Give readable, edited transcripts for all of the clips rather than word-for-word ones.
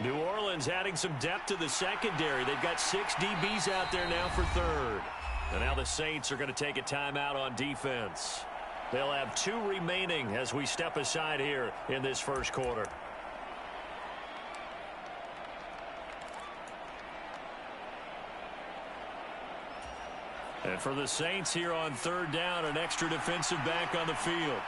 New Orleans adding some depth to the secondary. They've got 6 DBs out there now for third. And now the Saints are going to take a timeout on defense. They'll have 2 remaining as we step aside here in this first quarter. And for the Saints here on third down, an extra defensive back on the field.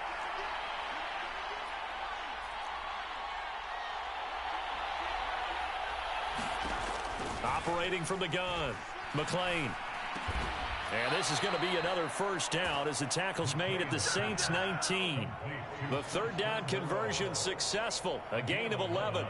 Operating from the gun, McClain. And this is going to be another first down as the tackle's made at the Saints 19. The third down conversion successful, a gain of 11.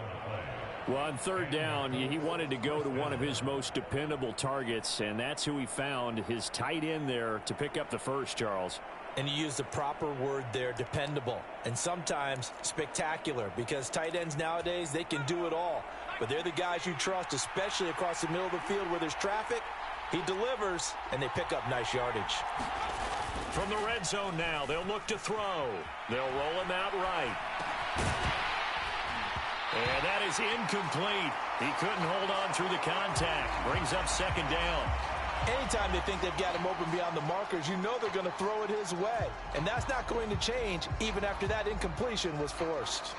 Well, on third down, he wanted to go to one of his most dependable targets, and that's who he found, his tight end there, to pick up the first, Charles. And you used the proper word there, dependable, and sometimes spectacular, because tight ends nowadays, they can do it all. But they're the guys you trust, especially across the middle of the field where there's traffic. He delivers, and they pick up nice yardage. From the red zone now, they'll look to throw. They'll roll him out right. And that is incomplete. He couldn't hold on through the contact. Brings up second down. Anytime they think they've got him open beyond the markers, you know they're going to throw it his way. And that's not going to change even after that incompletion was forced.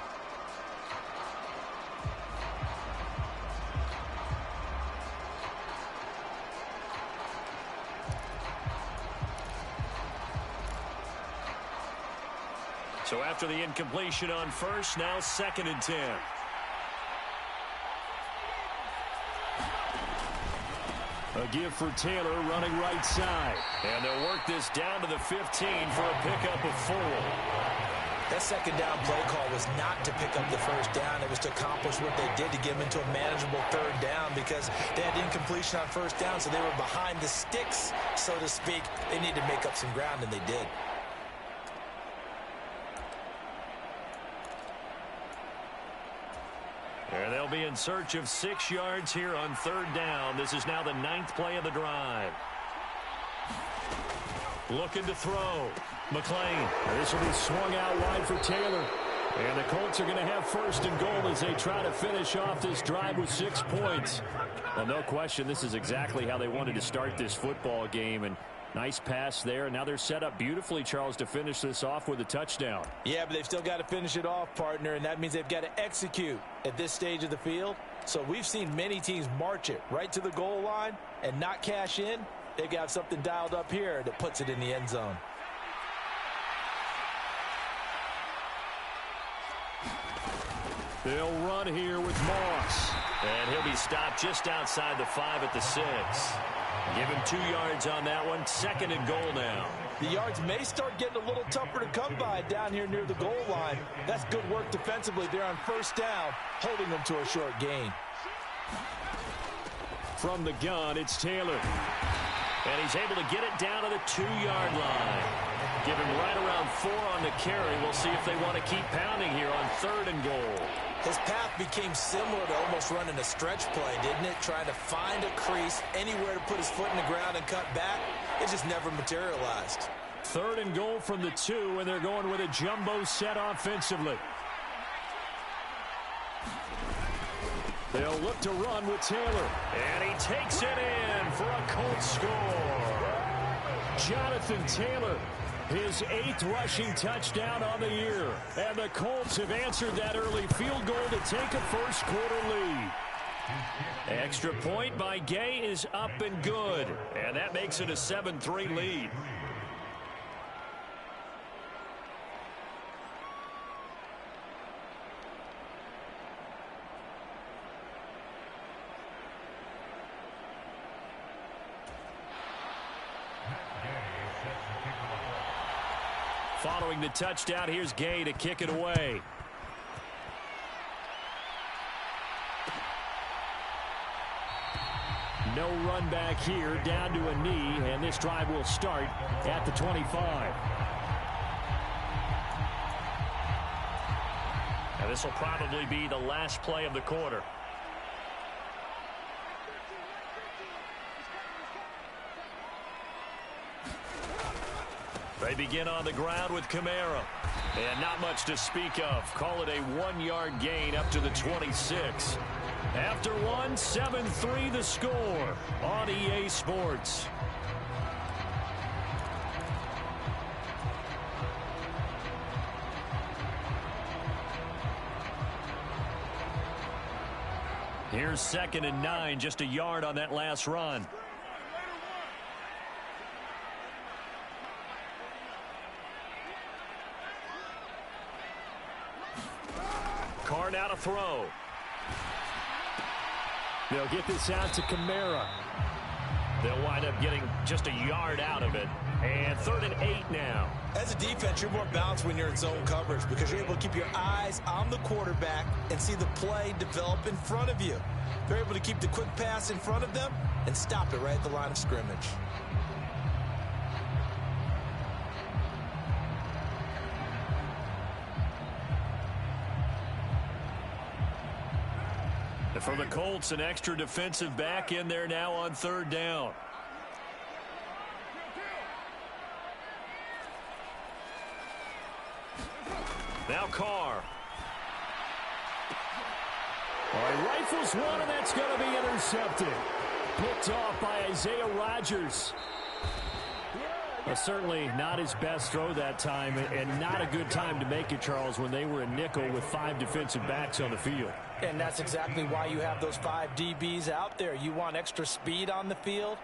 So after the incompletion on first, now 2nd and 10. A give for Taylor running right side. And they'll work this down to the 15 for a pickup of 4. That second down play call was not to pick up the first down. It was to accomplish what they did to get them into a manageable third down because they had incompletion on first down, so they were behind the sticks, so to speak. They needed to make up some ground, and they did. And they'll be in search of 6 yards here on third down. This is now the 9th play of the drive. Looking to throw. McClain. This will be swung out wide for Taylor. And the Colts are going to have 1st and goal as they try to finish off this drive with 6 points. Well, no question, this is exactly how they wanted to start this football game. And nice pass there. Now they're set up beautifully, Charles, to finish this off with a touchdown. Yeah, but they've still got to finish it off, partner, and that means they've got to execute at this stage of the field. So we've seen many teams march it right to the goal line and not cash in. They've got something dialed up here that puts it in the end zone. They'll run here with Moss. And he'll be stopped just outside the 5 at the 6. Give him 2 yards on that one. 2nd and goal now. The yards may start getting a little tougher to come by down here near the goal line. That's good work defensively there on first down, holding them to a short gain. From the gun, it's Taylor. And he's able to get it down to the 2-yard line. Give him right around 4 on the carry. We'll see if they want to keep pounding here on 3rd and goal. His path became similar to almost running a stretch play, didn't it? Trying to find a crease, anywhere to put his foot in the ground and cut back. It just never materialized. 3rd and goal from the 2, and they're going with a jumbo set offensively. They'll look to run with Taylor. And he takes it in for a Colts score. Jonathan Taylor, his 8th rushing touchdown on the year. And the Colts have answered that early field goal to take a first-quarter lead. Extra point by Gay is up and good. And that makes it a 7-3 lead. Following the touchdown, here's Gay to kick it away. No run back here, down to a knee, and this drive will start at the 25. And this will probably be the last play of the quarter. They begin on the ground with Kamara. And not much to speak of. Call it a 1-yard gain up to the 26. After one, 7-3 the score on EA Sports. Here's 2nd and 9, just a yard on that last run. Carr now to throw. They'll get this out to Kamara. They'll wind up getting just a yard out of it. And 3rd and 8 now. As a defense, you're more balanced when you're in zone coverage because you're able to keep your eyes on the quarterback and see the play develop in front of you. They're able to keep the quick pass in front of them and stop it right at the line of scrimmage. For the Colts, an extra defensive back in there now on 3rd down. Now Carr. All right, rifles one, and that's going to be intercepted. Picked off by Isaiah Rodgers. Well, certainly not his best throw that time, and not a good time to make it, Charles, when they were a nickel with 5 defensive backs on the field. And that's exactly why you have those 5 DBs out there. You want extra speed on the field,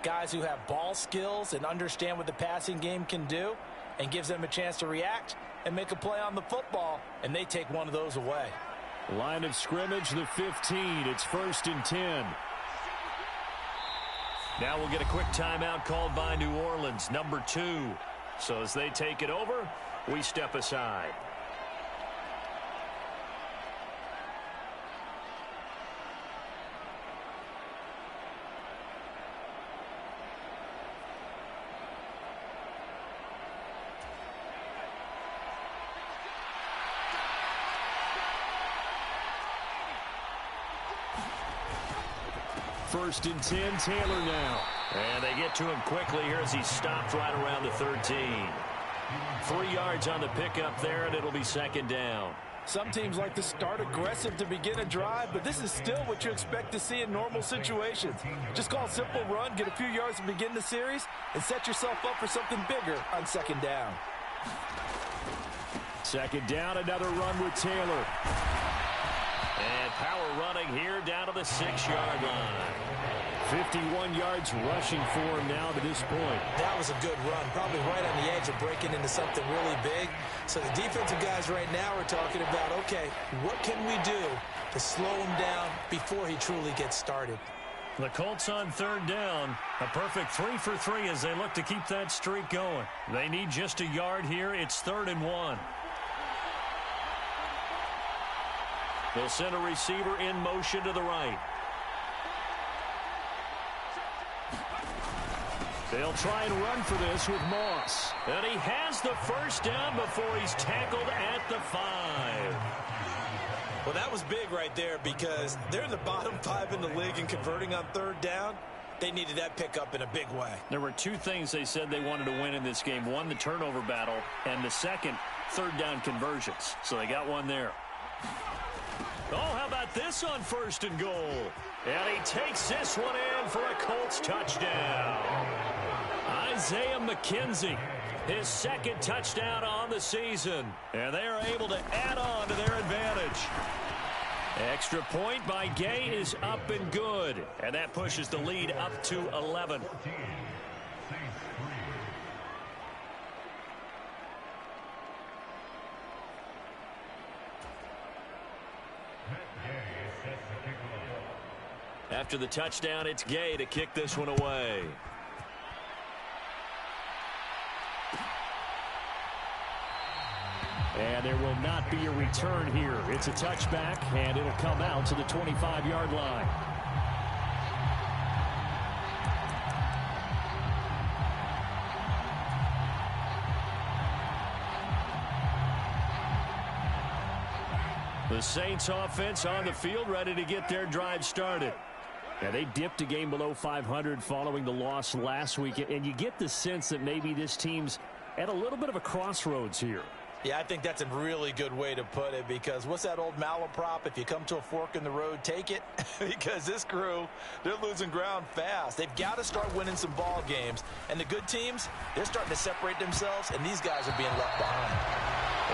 guys who have ball skills and understand what the passing game can do, and gives them a chance to react and make a play on the football, and they take one of those away. Line of scrimmage, the 15. It's 1st and 10. Now we'll get a quick timeout called by New Orleans, number 2. So as they take it over, we step aside. First and 10, Taylor now. And they get to him quickly here as he stopped right around the 13. 3 yards on the pickup there, and it'll be 2nd down. Some teams like to start aggressive to begin a drive, but this is still what you expect to see in normal situations. Just call a simple run, get a few yards to begin the series, and set yourself up for something bigger on 2nd down. 2nd down, another run with Taylor. And power running here down to the 6-yard line. 51 yards rushing for him now to this point. That was a good run, probably right on the edge of breaking into something really big. So the defensive guys right now are talking about, okay, what can we do to slow him down before he truly gets started? The Colts on 3rd down. A perfect 3 for 3 as they look to keep that streak going. They need just a yard here. It's 3rd and 1. They'll send a receiver in motion to the right. They'll try and run for this with Moss. And he has the 1st down before he's tackled at the 5. Well, that was big right there because they're in the bottom 5 in the league and converting on 3rd down. They needed that pickup in a big way. There were 2 things they said they wanted to win in this game. One, the turnover battle, and the second, 3rd down conversions. So they got one there. Oh, how about this on 1st and goal? And he takes this one in for a Colts touchdown. Isaiah McKenzie, his 2nd touchdown on the season. And they are able to add on to their advantage. Extra point by Gay is up and good. And that pushes the lead up to 11. After the touchdown, it's Gay to kick this one away. And there will not be a return here. It's a touchback, and it'll come out to the 25-yard line. The Saints offense on the field, ready to get their drive started. Yeah, they dipped a game below 500 following the loss last week, and you get the sense that maybe this team's at a little bit of a crossroads here. Yeah, I think that's a really good way to put it, because what's that old malaprop? If you come to a fork in the road, take it. Because this crew, they're losing ground fast. They've got to start winning some ball games. And the good teams, they're starting to separate themselves, and these guys are being left behind.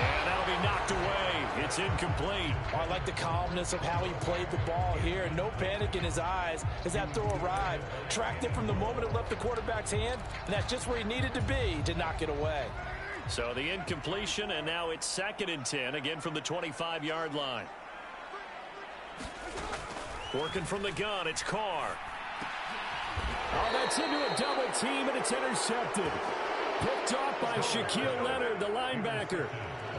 And that'll be knocked away. It's incomplete. Oh, I like the calmness of how he played the ball here. No panic in his eyes as that throw arrived. Tracked it from the moment it left the quarterback's hand, and that's just where he needed to be to knock it away. So the incompletion, and now it's 2nd and 10, again from the 25-yard line. Working from the gun, it's Carr. Oh, that's into a double team, and it's intercepted. Picked off by Shaquille Leonard, the linebacker.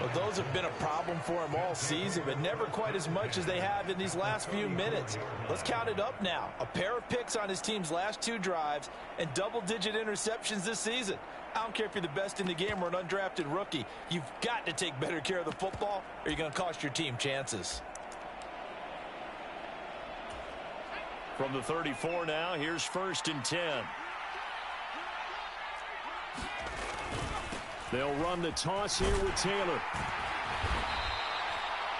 Well, those have been a problem for him all season, but never quite as much as they have in these last few minutes. Let's count it up now. A pair of picks on his team's last 2 drives and double-digit interceptions this season. I don't care if you're the best in the game or an undrafted rookie. You've got to take better care of the football, or you're going to cost your team chances. From the 34 now, here's 1st and 10. They'll run the toss here with Taylor.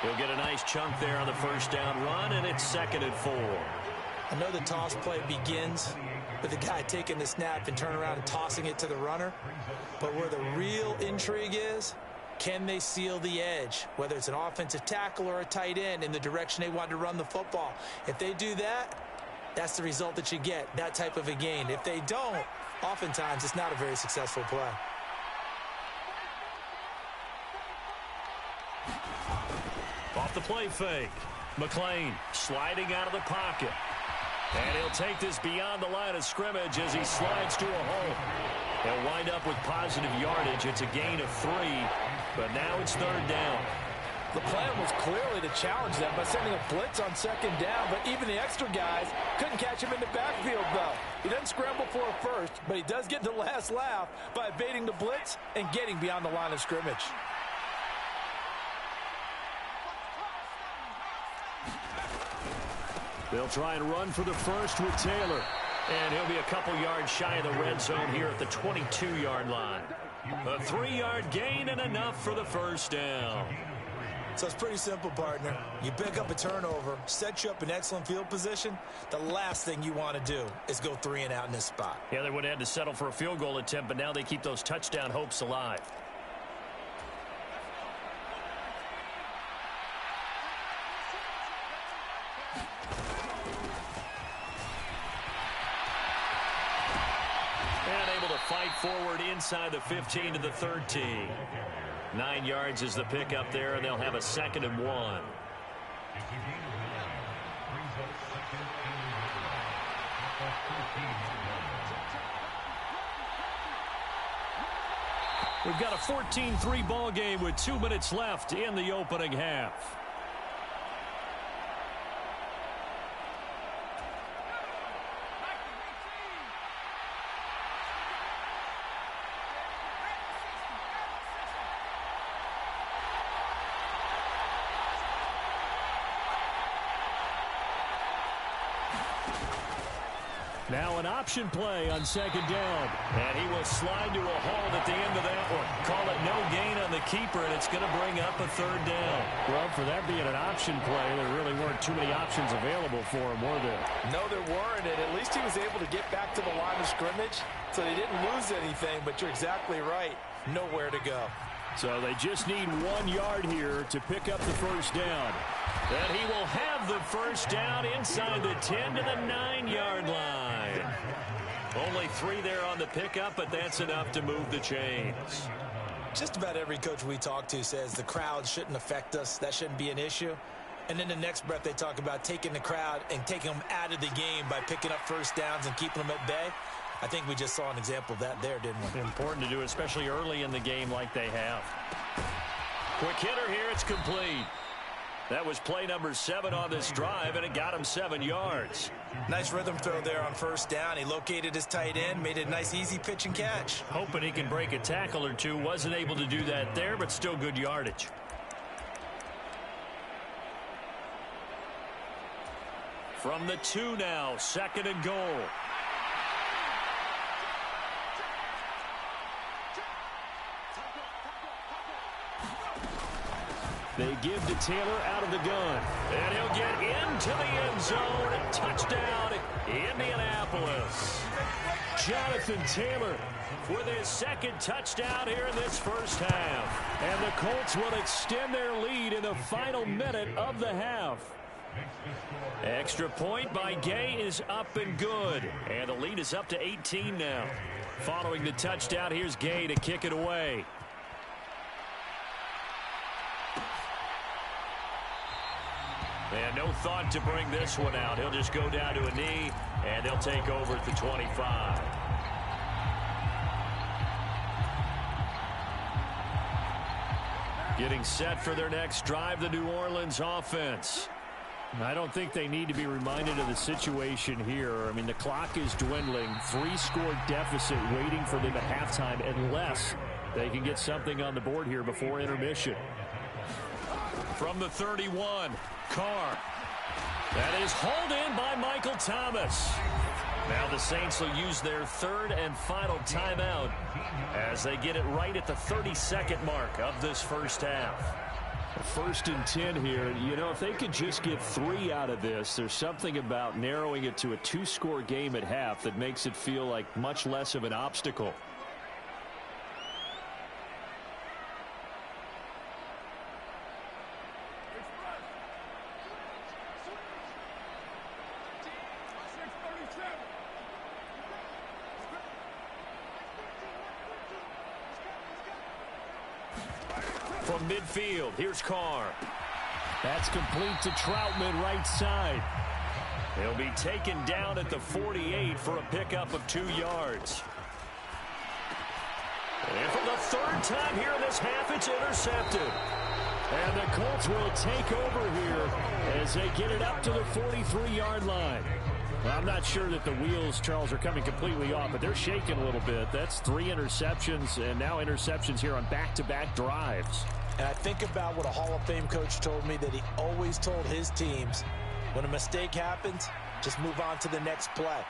He'll get a nice chunk there on the 1st down run, and it's 2nd and 4. I know the toss play begins with the guy taking the snap and turning around and tossing it to the runner. But where the real intrigue is, can they seal the edge, whether it's an offensive tackle or a tight end, in the direction they want to run the football? If they do that, that's the result that you get, that type of a gain. If they don't, oftentimes it's not a very successful play. Off the play fake. McClain sliding out of the pocket. And he'll take this beyond the line of scrimmage as he slides to a hole. He'll wind up with positive yardage. It's a gain of 3, but now it's 3rd down. The plan was clearly to challenge them by sending a blitz on 2nd down, but even the extra guys couldn't catch him in the backfield, though. He doesn't scramble for a first, but he does get the last laugh by evading the blitz and getting beyond the line of scrimmage. They'll try and run for the 1st with Taylor. And he'll be a couple yards shy of the red zone here at the 22-yard line. A 3-yard gain and enough for the 1st down. So it's pretty simple, partner. You pick up a turnover, set you up in excellent field position. The last thing you want to do is go 3 and out in this spot. Yeah, they would have had to settle for a field goal attempt, but now they keep those touchdown hopes alive. Fight forward inside the 15 to the 13. 9 yards is the pickup there, and they'll have a 2nd and 1. We've got a 14-3 ball game with 2 minutes left in the opening half. Now an option play on 2nd down. And he will slide to a hold at the end of that one. Call it no gain on the keeper, and it's going to bring up a 3rd down. Well, for that being an option play, there really weren't too many options available for him, were there? No, there weren't, and at least he was able to get back to the line of scrimmage, so they didn't lose anything, but you're exactly right. Nowhere to go. So they just need 1 yard here to pick up the 1st down. And he will have the 1st down inside the 10 to the 9-yard line. Only 3 there on the pickup, but that's enough to move the chains. Just about every coach we talk to says the crowd shouldn't affect us. That shouldn't be an issue. And then the next breath they talk about taking the crowd and taking them out of the game by picking up 1st downs and keeping them at bay. I think we just saw an example of that there, didn't we? Important to do, especially early in the game like they have. Quick hitter here, it's complete. That was play number 7 on this drive, and it got him 7 yards. Nice rhythm throw there on 1st down. He located his tight end, made it a nice, easy pitch and catch. Hoping he can break a tackle or two. Wasn't able to do that there, but still good yardage. From the 2 now, 2nd and goal. They give to Taylor out of the gun. And he'll get into the end zone. Touchdown, Indianapolis. Jonathan Taylor with his second touchdown here in this first half. And the Colts will extend their lead in the final minute of the half. Extra point by Gay is up and good. And the lead is up to 18 now. Following the touchdown, here's Gay to kick it away. And no thought to bring this one out. He'll just go down to a knee, and they'll take over at the 25. Getting set for their next drive, the New Orleans offense. I don't think they need to be reminded of the situation here. I mean, the clock is dwindling. 3-score deficit waiting for them at halftime unless they can get something on the board here before intermission. From the 31, Carr. That is hauled in by Michael Thomas. Now the Saints will use their third and final timeout as they get it right at the 32nd mark of this first half. First and 10 here. You know, if they could just get 3 out of this, there's something about narrowing it to a 2-score game at half that makes it feel like much less of an obstacle. From midfield, here's Carr. That's complete to Troutman, right side. He'll be taken down at the 48 for a pickup of 2 yards. And for the third time here in this half, it's intercepted. And the Colts will take over here as they get it up to the 43-yard line. Well, I'm not sure that the wheels, Charles, are coming completely off, but they're shaking a little bit. That's 3 interceptions, and now interceptions here on back-to-back drives. And I think about what a Hall of Fame coach told me, that he always told his teams, when a mistake happens, just move on to the next play.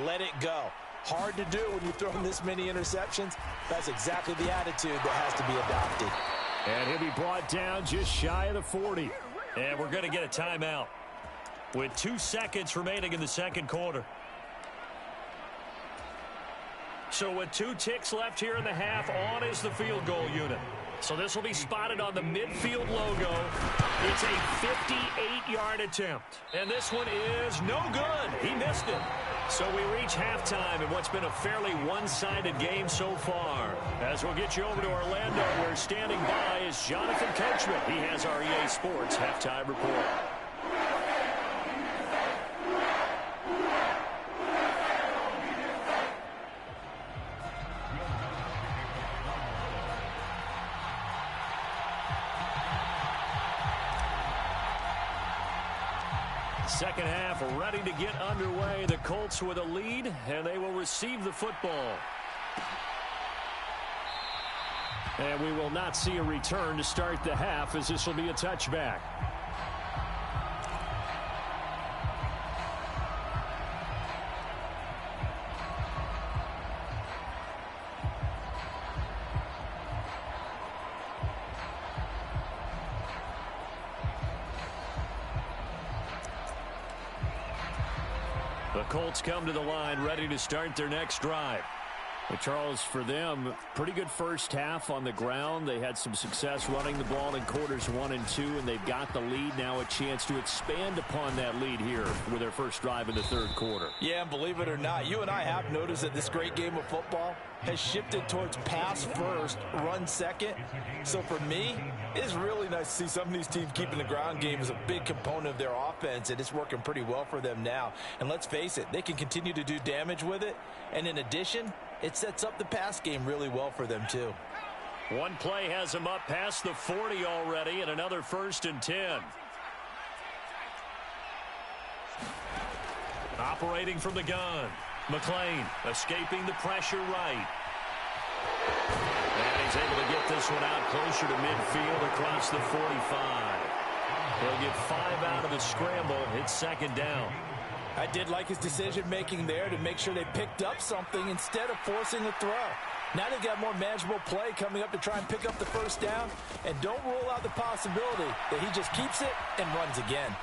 Let it go. Hard to do when you're throwing this many interceptions. That's exactly the attitude that has to be adopted. And he'll be brought down just shy of the 40. And we're going to get a timeout with 2 seconds remaining in the second quarter. So with 2 ticks left here in the half, on is the field goal unit. So this will be spotted on the midfield logo. It's a 58-yard attempt. And this one is no good. He missed it. So we reach halftime in what's been a fairly one-sided game so far. As we'll get you over to Orlando, where standing by is Jonathan Coachman. He has our EA Sports halftime report. Second half ready to get underway. The Colts with a lead, and they will receive the football. And we will not see a return to start the half, as this will be a touchback. The Colts come to the line ready to start their next drive. Well, Charles, for them, pretty good first half on the ground. They had some success running the ball in quarters 1 and 2, and they've got the lead now, a chance to expand upon that lead here with their first drive in the third quarter. Yeah, and believe it or not, you and I have noticed that this great game of football has shifted towards pass first, run second. So for me, it's really nice to see some of these teams keeping the ground game as a big component of their offense, and it's working pretty well for them now. And let's face it, they can continue to do damage with it. And in addition, it sets up the pass game really well for them too. One play has them up past the 40 already, and another 1st and 10. Operating from the gun, McLean escaping the pressure right. And he's able to get this one out closer to midfield across the 45. He'll get 5 out of the scramble. It's second down. I did like his decision-making there to make sure they picked up something instead of forcing a throw. Now they've got more manageable play coming up to try and pick up the first down. And don't rule out the possibility that he just keeps it and runs again.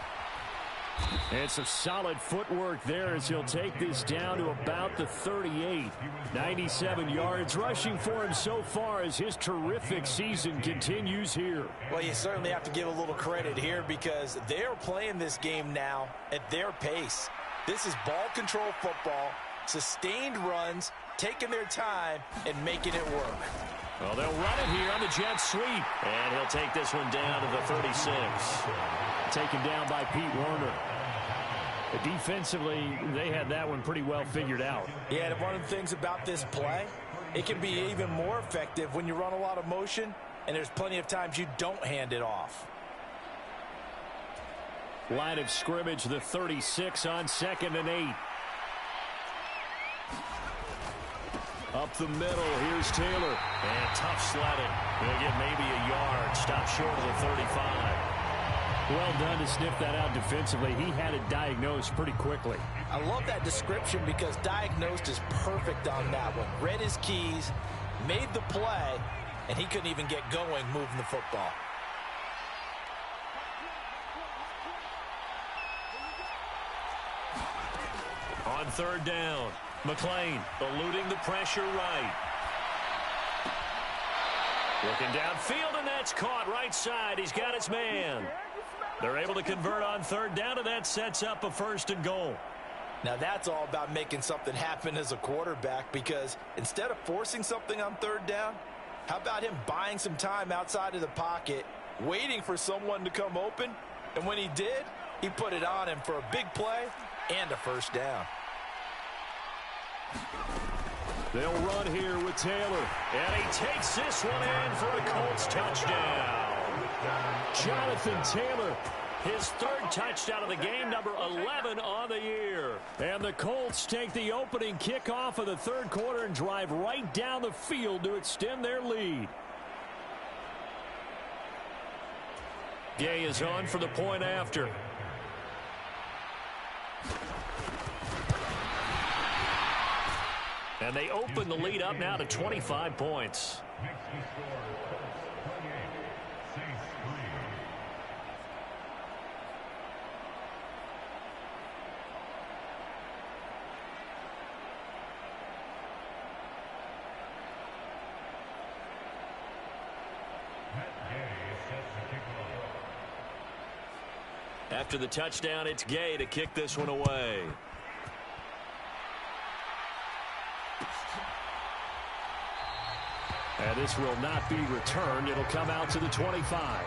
And some solid footwork there as he'll take this down to about the 38. 97 yards rushing for him so far as his terrific season continues here. Well, you certainly have to give a little credit here because they're playing this game now at their pace. This is ball control football, sustained runs, taking their time, and making it work. Well, they'll run it here on the jet sweep. And he'll take this one down to the 36. Taken down by Pete Werner. But defensively, they had that one pretty well figured out. Yeah, and one of the things about this play, it can be even more effective when you run a lot of motion, and there's plenty of times you don't hand it off. Line of scrimmage, the 36 on 2nd and 8. Up the middle, here's Taylor. And tough sledding. He'll get maybe a yard. Stop short of the 35. Well done to sniff that out defensively. He had it diagnosed pretty quickly. I love that description because diagnosed is perfect on that one. Read his keys, made the play, and he couldn't even get going moving the football. On 3rd down, McClain eluding the pressure right. Looking downfield, and that's caught right side. He's got his man. They're able to convert on 3rd down, and that sets up a 1st and goal. Now that's all about making something happen as a quarterback because instead of forcing something on 3rd down, how about him buying some time outside of the pocket, waiting for someone to come open, and when he did, he put it on him for a big play and a 1st down. They'll run here with Taylor, and he takes this one in for a Colts touchdown. Jonathan Taylor, his 3rd touchdown of the game, number 11 on the year. And the Colts take the opening kickoff of the 3rd quarter and drive right down the field to extend their lead. Gay is on for the point after. And they open the lead up now to 25 points. After the touchdown, it's Gay to kick this one away. And this will not be returned. It'll come out to the 25.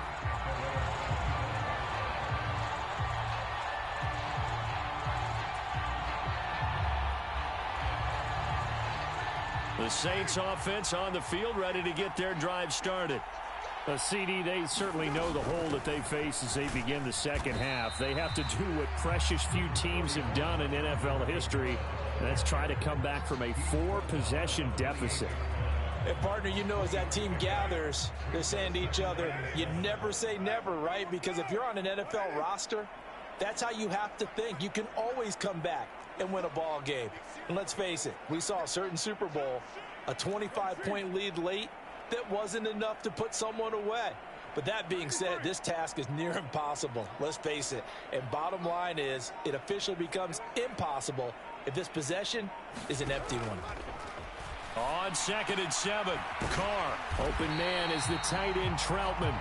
The Saints offense on the field, ready to get their drive started. CD, they certainly know the hole that they face as they begin the second half. They have to do what precious few teams have done in NFL history. That's try to come back from a 4-possession deficit. And partner, you know, as that team gathers, they're saying to each other, you never say never, right? Because if you're on an NFL roster, that's how you have to think. You can always come back and win a ball game. And let's face it, we saw a certain Super Bowl, a 25-point lead late, that wasn't enough to put someone away. But that being said, this task is near impossible. Let's face it. And bottom line is, it officially becomes impossible if this possession is an empty one. On 2nd and 7, Carr. Open man is the tight end Troutman.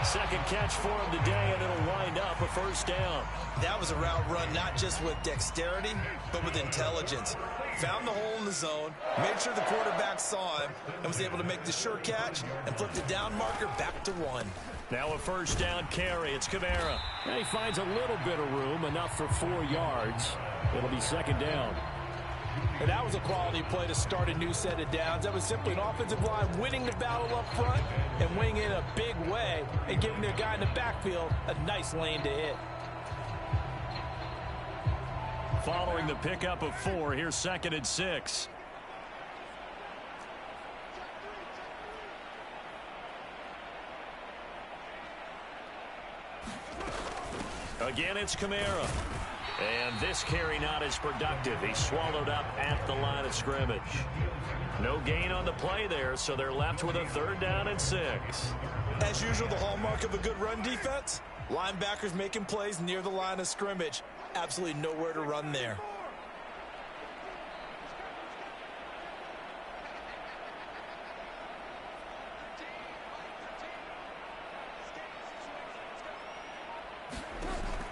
Second catch for him today, and it'll wind up a 1st down. That was a route run not just with dexterity, but with intelligence. Found the hole in the zone, made sure the quarterback saw him, and was able to make the sure catch and flip the down marker back to 1. Now a 1st down carry. It's Kamara. And he finds a little bit of room, enough for 4 yards. It'll be 2nd down. And that was a quality play to start a new set of downs. That was simply an offensive line winning the battle up front and winning in a big way and giving their guy in the backfield a nice lane to hit. Following the pickup of 4, here's 2nd and 6. Again, it's Kamara. And this carry not as productive. He swallowed up at the line of scrimmage. No gain on the play there, so they're left with a 3rd down and 6. As usual, the hallmark of a good run defense, linebackers making plays near the line of scrimmage. Absolutely nowhere to run there.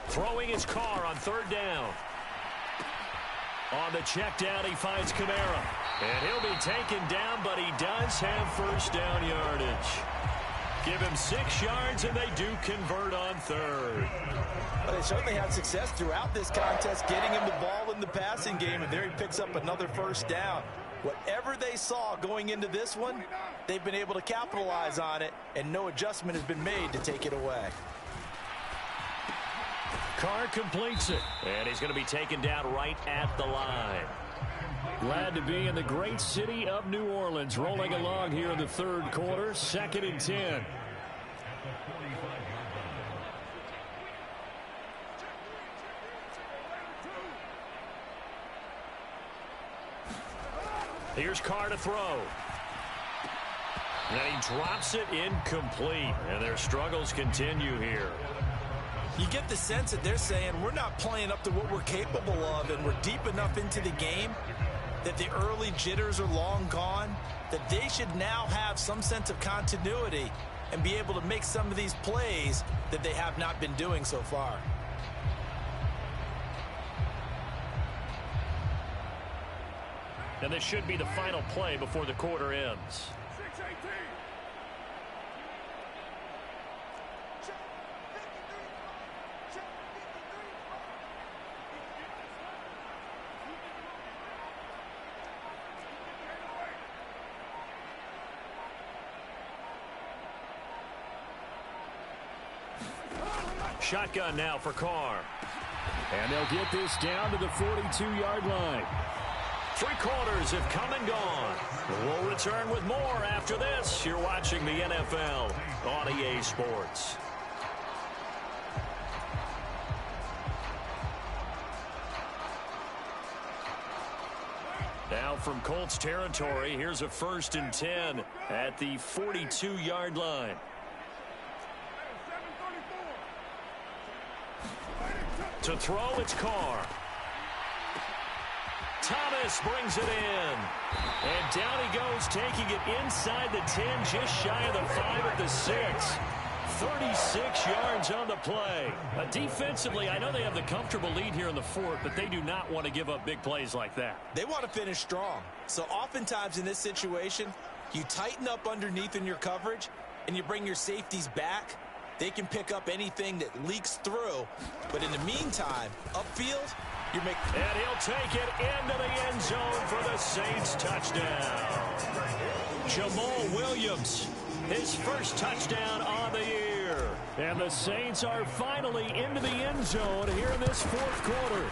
Throwing his car on 3rd down. On the check down, he finds Kamara. And he'll be taken down, but he does have 1st down yardage. Give him 6 yards, and they do convert on 3rd. But they certainly had success throughout this contest, getting him the ball in the passing game, and there he picks up another 1st down. Whatever they saw going into this one, they've been able to capitalize on it, and no adjustment has been made to take it away. Carr completes it, and he's going to be taken down right at the line. Glad to be in the great city of New Orleans, rolling along here in the 3rd quarter, 2nd and 10. Here's Carr to throw. And he drops it incomplete, and their struggles continue here. You get the sense that they're saying we're not playing up to what we're capable of, and we're deep enough into the game that the early jitters are long gone, that they should now have some sense of continuity and be able to make some of these plays that they have not been doing so far. And this should be the final play before the quarter ends. Shotgun now for Carr. And they'll get this down to the 42-yard line. 3 quarters have come and gone. We'll return with more after this. You're watching the NFL on EA Sports. Now from Colts territory, here's a 1st and 10 at the 42-yard line. To throw, it's Carr. Thomas brings it in. And down he goes, taking it inside the 10, just shy of the 5 at the 6. 36 yards on the play. Defensively, I know they have the comfortable lead here in the 4th, but they do not want to give up big plays like that. They want to finish strong. So oftentimes in this situation, you tighten up underneath in your coverage, and you bring your safeties back. They can pick up anything that leaks through. But in the meantime, upfield, you make... And he'll take it into the end zone for the Saints touchdown. Jamal Williams, his 1st touchdown on the year. And the Saints are finally into the end zone here in this 4th quarter.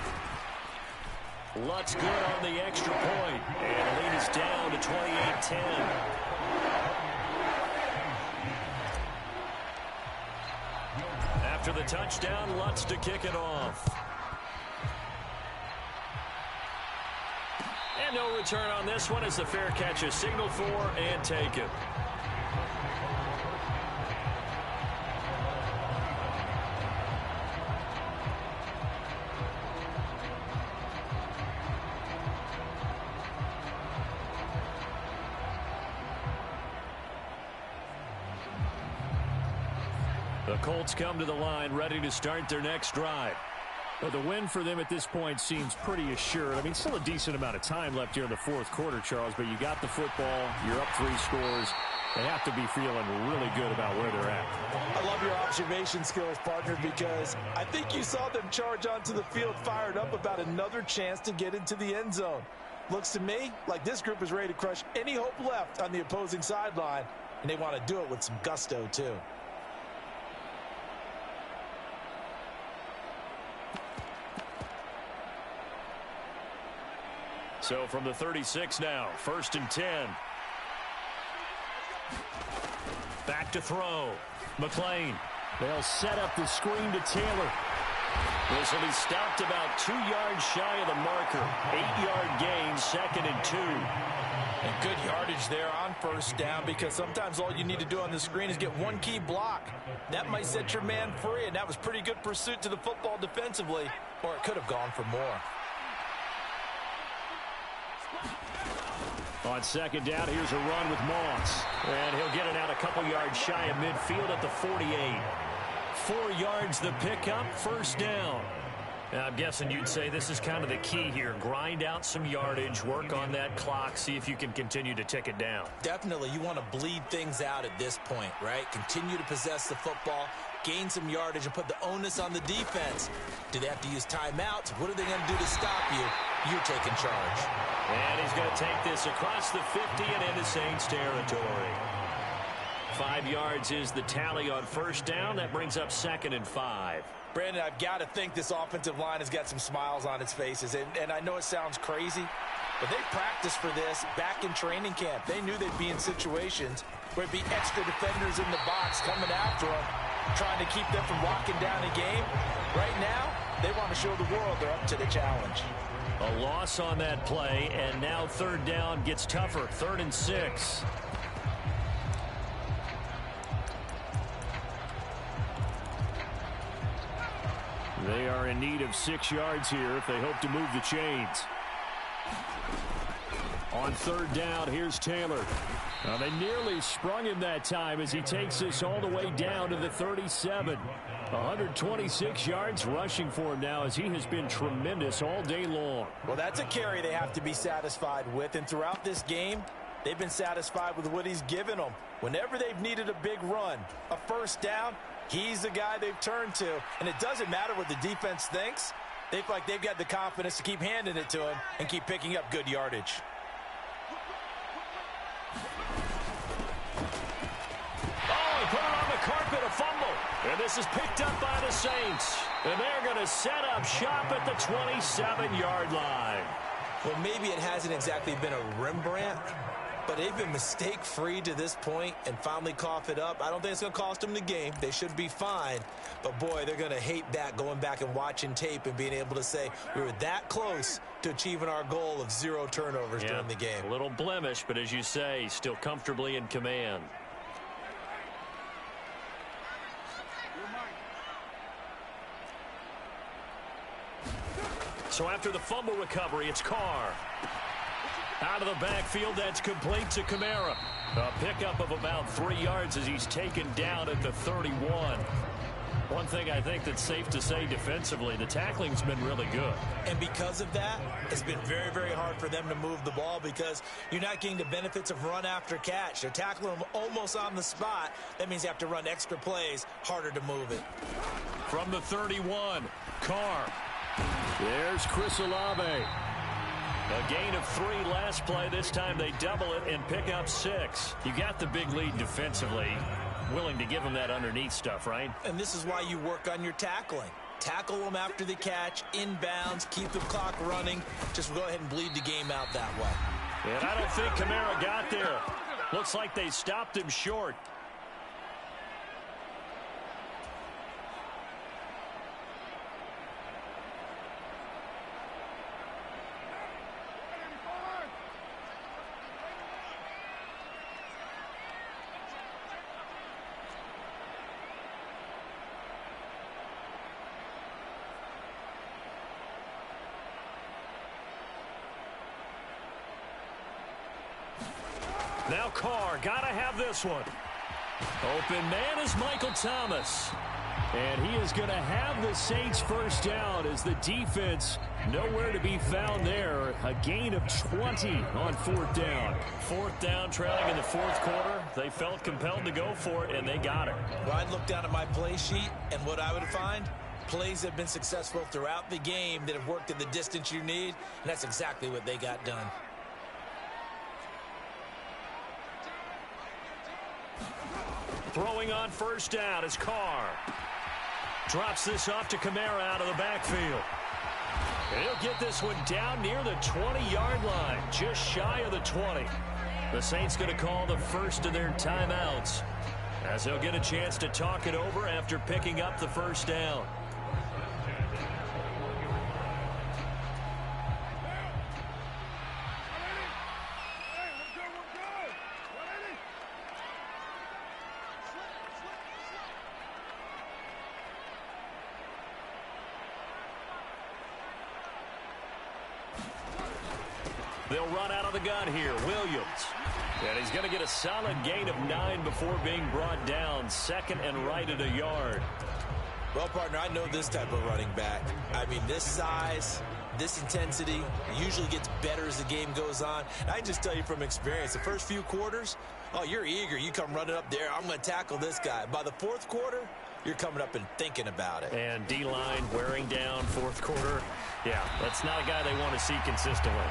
Lutz good on the extra point. And the lead is down to 28-10. After the touchdown, Lutz to kick it off. And no return on this one as the fair catch is signaled for and taken. The Colts come to the line ready to start their next drive. But the win for them at this point seems pretty assured. I mean, still a decent amount of time left here in the 4th quarter, Charles, but you got the football, you're up 3 scores. They have to be feeling really good about where they're at. I love your observation skills, partner, because I think you saw them charge onto the field fired up about another chance to get into the end zone. Looks to me like this group is ready to crush any hope left on the opposing sideline, and they want to do it with some gusto, too. So from the 36 now, 1st and 10. Back to throw. McLean. They'll set up the screen to Taylor. This will be stopped about 2 yards shy of the marker. 8-yard gain, 2nd and 2. And good yardage there on first down, because sometimes all you need to do on the screen is get one key block. That might set your man free, and that was pretty good pursuit to the football defensively, or it could have gone for more. On 2nd down, here's a run with Moss. And he'll get it out a couple yards shy of midfield at the 48. 4 yards the pickup, 1st down. Now, I'm guessing you'd say this is kind of the key here. Grind out some yardage, work on that clock, see if you can continue to tick it down. Definitely, you want to bleed things out at this point, right? Continue to possess the football, gain some yardage, and put the onus on the defense. Do they have to use timeouts? What are they going to do to stop you? You're taking charge. And he's going to take this across the 50 and into Saints territory. 5 yards is the tally on 1st down. That brings up 2nd and 5. Brandon, I've got to think this offensive line has got some smiles on its faces. And I know it sounds crazy, but they practiced for this back in training camp. They knew they'd be in situations where it'd be extra defenders in the box coming after them, trying to keep them from locking down a game. Right now, they want to show the world they're up to the challenge. A loss on that play, and now 3rd down gets tougher. 3rd and 6. They are in need of 6 yards here if they hope to move the chains. On 3rd down, here's Taylor. Now, they nearly sprung him that time as he takes this all the way down to the 37. 126 yards rushing for him now as he has been tremendous all day long. Well, that's a carry they have to be satisfied with, and throughout this game, they've been satisfied with what he's given them. Whenever they've needed a big run, a 1st down, he's the guy they've turned to, and it doesn't matter what the defense thinks. They feel like they've got the confidence to keep handing it to him and keep picking up good yardage. Oh, he put it on the carpet, a fumble. And this is picked up by the Saints. And they're going to set up shop at the 27-yard line. Well, maybe it hasn't exactly been a Rembrandt, but they've been mistake-free to this point and finally cough it up. I don't think it's going to cost them the game. They should be fine. But, boy, they're going to hate that, going back and watching tape and being able to say we were that close to achieving our goal of 0 turnovers during the game. A little blemish, but as you say, still comfortably in command. So after the fumble recovery, it's Carr. Out of the backfield, that's complete to Kamara. A pickup of about 3 yards as he's taken down at the 31. One thing I think that's safe to say defensively, the tackling's been really good. And because of that, it's been very, very hard for them to move the ball because you're not getting the benefits of run after catch. They're tackling them almost on the spot. That means you have to run extra plays, harder to move it. From the 31, Carr. There's Chris Olave. A gain of 3 last play. This time they double it and pick up 6. You got the big lead defensively. Willing to give them that underneath stuff, right? And this is why you work on your tackling. Tackle them after the catch, inbounds, keep the clock running. Just go ahead and bleed the game out that way. And I don't think Kamara got there. Looks like they stopped him short. Now Carr, gotta have this one. Open man is Michael Thomas. And he is going to have the Saints 1st down as the defense nowhere to be found there. A gain of 20 on 4th down. 4th down, trailing in the 4th quarter. They felt compelled to go for it, and they got it. Well, I'd look down at my play sheet, and what I would find, plays have been successful throughout the game that have worked in the distance you need, and that's exactly what they got done. Throwing on 1st down is Carr. Drops this off to Kamara out of the backfield. And he'll get this one down near the 20-yard line, just shy of the 20. The Saints going to call the first of their timeouts as they'll get a chance to talk it over after picking up the 1st down. They'll run out of the gun here. Williams. And he's going to get a solid gain of 9 before being brought down. Second and right at a yard. Well, partner, I know this type of running back. I mean, this size, this intensity usually gets better as the game goes on. And I can just tell you from experience, the first few quarters, oh, you're eager. You come running up there. I'm going to tackle this guy. By the fourth quarter, you're coming up and thinking about it. And D-line wearing down fourth quarter. Yeah, that's not a guy they want to see consistently.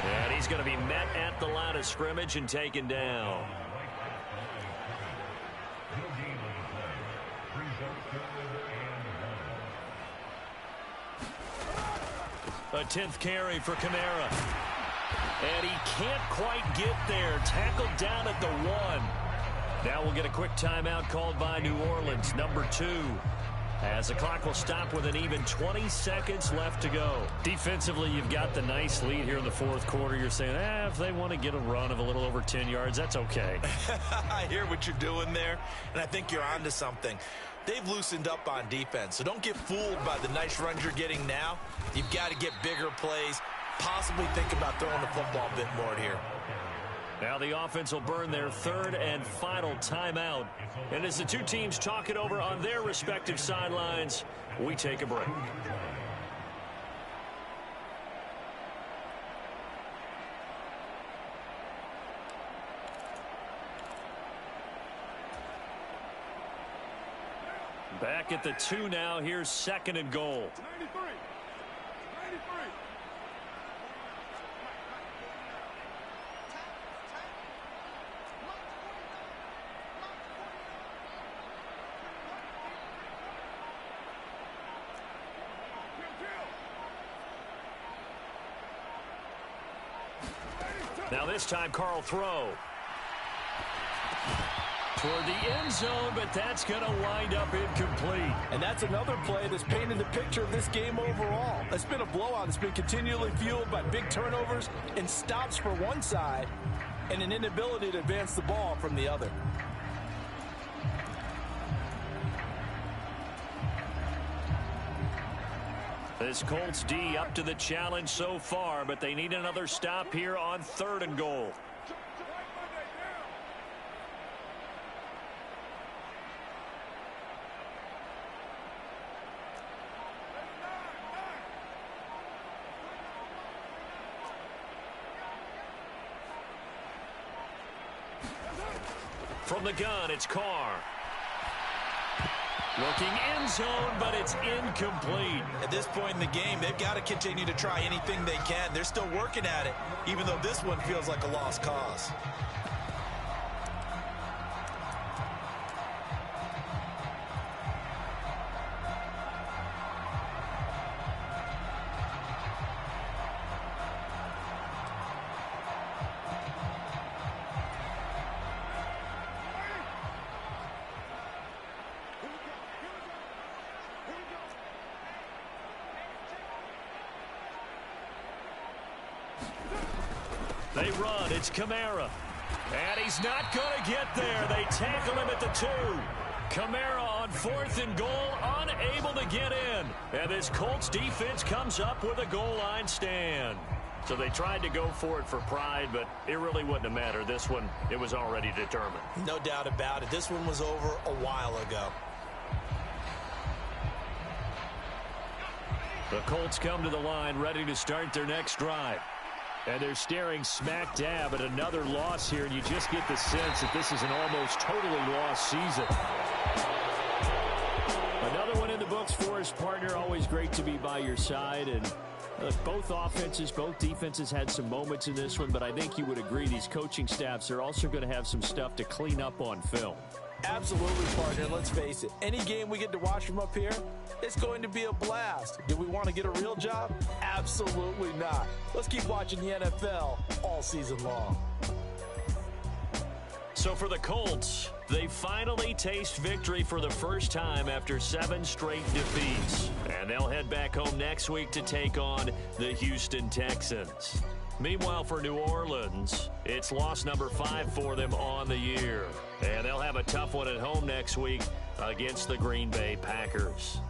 And he's going to be met at the line of scrimmage and taken down. A 10th carry for Kamara. And he can't quite get there. Tackled down at the 1. Now we'll get a quick timeout called by New Orleans, number 2. As the clock will stop with an even 20 seconds left to go. Defensively, you've got the nice lead here in the fourth quarter. You're saying, if they want to get a run of a little over 10 yards, that's okay. I hear what you're doing there, and I think you're onto something. They've loosened up on defense, so don't get fooled by the nice runs you're getting now. You've got to get bigger plays, possibly think about throwing the football a bit more here. Now the offense will burn their third and final timeout. And as the two teams talk it over on their respective sidelines, we take a break. Back at the 2 now. Here's second and goal. 93. Now this time, Carl throw. Toward the end zone, but that's going to wind up incomplete. And that's another play that's painted the picture of this game overall. It's been a blowout. It's been continually fueled by big turnovers and stops for one side and an inability to advance the ball from the other. This Colts D up to the challenge so far, but they need another stop here on third and goal. From the gun, it's Carr. Looking end zone, but it's incomplete. At this point in the game, they've got to continue to try anything they can. They're still working at it, even though this one feels like a lost cause. They run. It's Kamara. And he's not going to get there. They tackle him at the 2. Kamara on fourth and goal, unable to get in. And this Colts defense comes up with a goal line stand. So they tried to go for it for pride, but it really wouldn't have mattered. This one, it was already determined. No doubt about it. This one was over a while ago. The Colts come to the line ready to start their next drive. And they're staring smack dab at another loss here, and you just get the sense that this is an almost totally lost season. Another one in the books for his partner. Always great to be by your side. And both offenses, both defenses had some moments in this one, but I think you would agree these coaching staffs are also going to have some stuff to clean up on film. Absolutely, partner. Let's face it. Any game we get to watch from up here, it's going to be a blast. Do we want to get a real job? Absolutely not. Let's keep watching the NFL all season long. So for the Colts, they finally taste victory for the first time after 7 straight defeats. And they'll head back home next week to take on the Houston Texans. Meanwhile, for New Orleans, it's loss number 5 for them on the year. And they'll have a tough one at home next week against the Green Bay Packers.